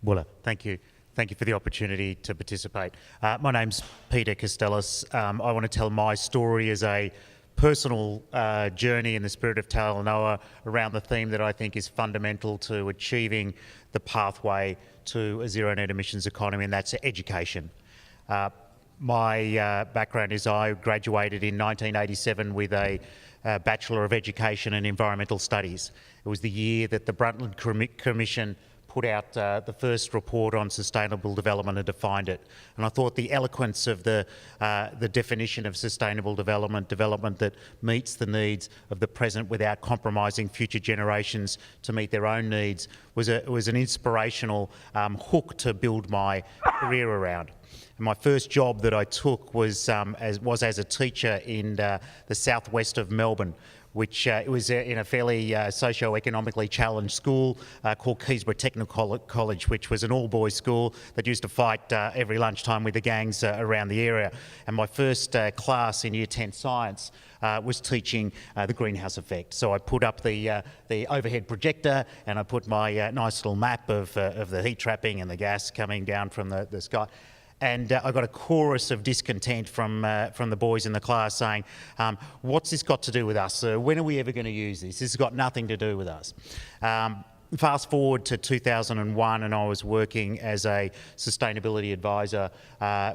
Willa, thank you. Thank you for the opportunity to participate. My name's Peter Castellas. I want to tell my story as a personal journey in the spirit of Talanoa around the theme that I think is fundamental to achieving the pathway to a zero net emissions economy, and that's education. My background is I graduated in 1987 with a Bachelor of Education in Environmental Studies. It was the year that the Brundtland Commission put out the first report on sustainable development and defined it. And I thought the eloquence of the definition of sustainable development that meets the needs of the present without compromising future generations to meet their own needs was an inspirational hook to build my career around. And my first job that I took was as a teacher in the southwest of Melbourne, which it was in a fairly socio-economically challenged school called Keysborough Technical College, which was an all-boys school that used to fight every lunchtime with the gangs around the area. And my first class in Year 10 Science was teaching the greenhouse effect. So I put up the overhead projector and I put my nice little map of the heat trapping and the gas coming down from the sky. And I got a chorus of discontent from the boys in the class saying, what's this got to do with us? When are we ever going to use this? This has got nothing to do with us. Fast forward to 2001 and I was working as a sustainability advisor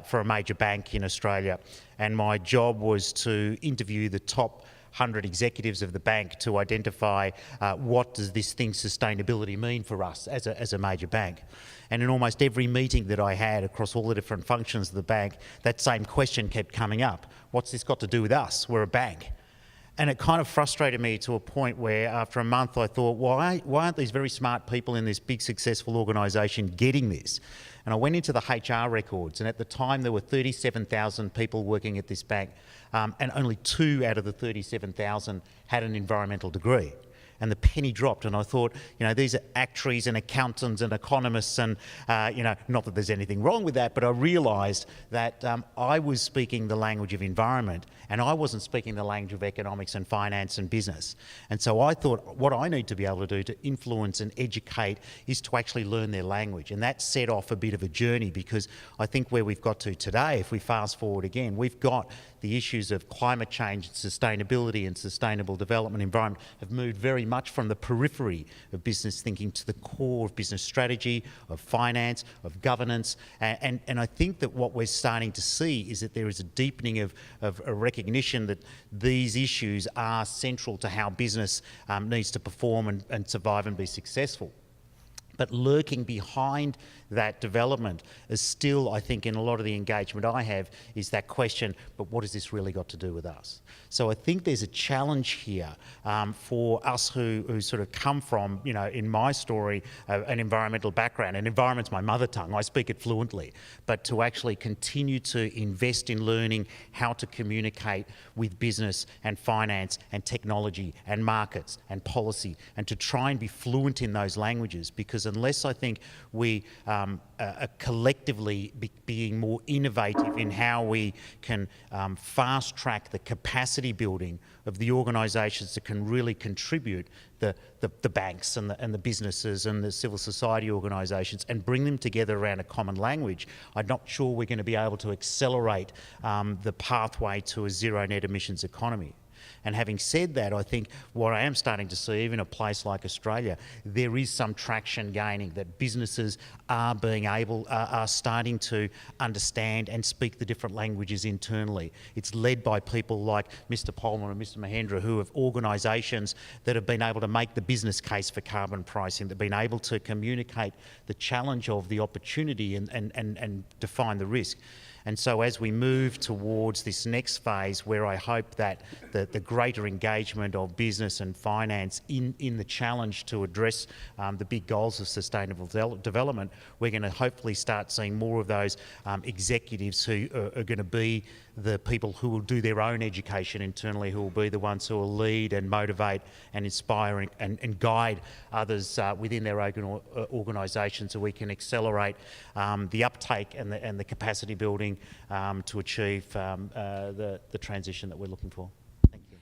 for a major bank in Australia. And my job was to interview the top 100 executives of the bank to identify what does this thing sustainability mean for us as a major bank. And in almost every meeting that I had across all the different functions of the bank, that same question kept coming up. What's this got to do with us? We're a bank. And it kind of frustrated me to a point where after a month I thought, why aren't these very smart people in this big successful organisation getting this? And I went into the HR records, and at the time there were 37,000 people working at this bank, and only 2 out of the 37,000 had an environmental degree. And the penny dropped, and I thought, these are actuaries and accountants and economists, and not that there's anything wrong with that, but I realised that I was speaking the language of environment, and I wasn't speaking the language of economics and finance and business. And so I thought what I need to be able to do to influence and educate is to actually learn their language, and that set off a bit of a journey, because I think where we've got to today, if we fast forward again, we've got the issues of climate change and sustainability and sustainable development environment have moved very much from the periphery of business thinking to the core of business strategy, of finance, of governance. And I think that what we're starting to see is that there is a deepening of a recognition that these issues are central to how business needs to perform and survive and be successful. But lurking behind that development is still, I think, in a lot of the engagement I have, is that question, but what has this really got to do with us? So I think there's a challenge here for us who sort of come from, in my story, an environmental background. And environment's my mother tongue, I speak it fluently, but to actually continue to invest in learning how to communicate with business and finance and technology and markets and policy, and to try and be fluent in those languages, because unless I think we collectively being more innovative in how we can fast track the capacity building of the organisations that can really contribute, the banks and the businesses and the civil society organisations, and bring them together around a common language, I'm not sure we're going to be able to accelerate the pathway to a zero net emissions economy. And having said that, I think what I am starting to see, even in a place like Australia, there is some traction gaining, that businesses are starting to understand and speak the different languages internally. It's led by people like Mr. Polman and Mr. Mahendra, who have organisations that have been able to make the business case for carbon pricing, that have been able to communicate the challenge of the opportunity and define the risk. And so as we move towards this next phase, where I hope that the greater engagement of business and finance in the challenge to address the big goals of sustainable development, we're going to hopefully start seeing more of those executives who are going to be the people who will do their own education internally, who will be the ones who will lead and motivate and inspire and guide others within their organisations, so we can accelerate the uptake and the capacity building to achieve the transition that we're looking for. Thank you.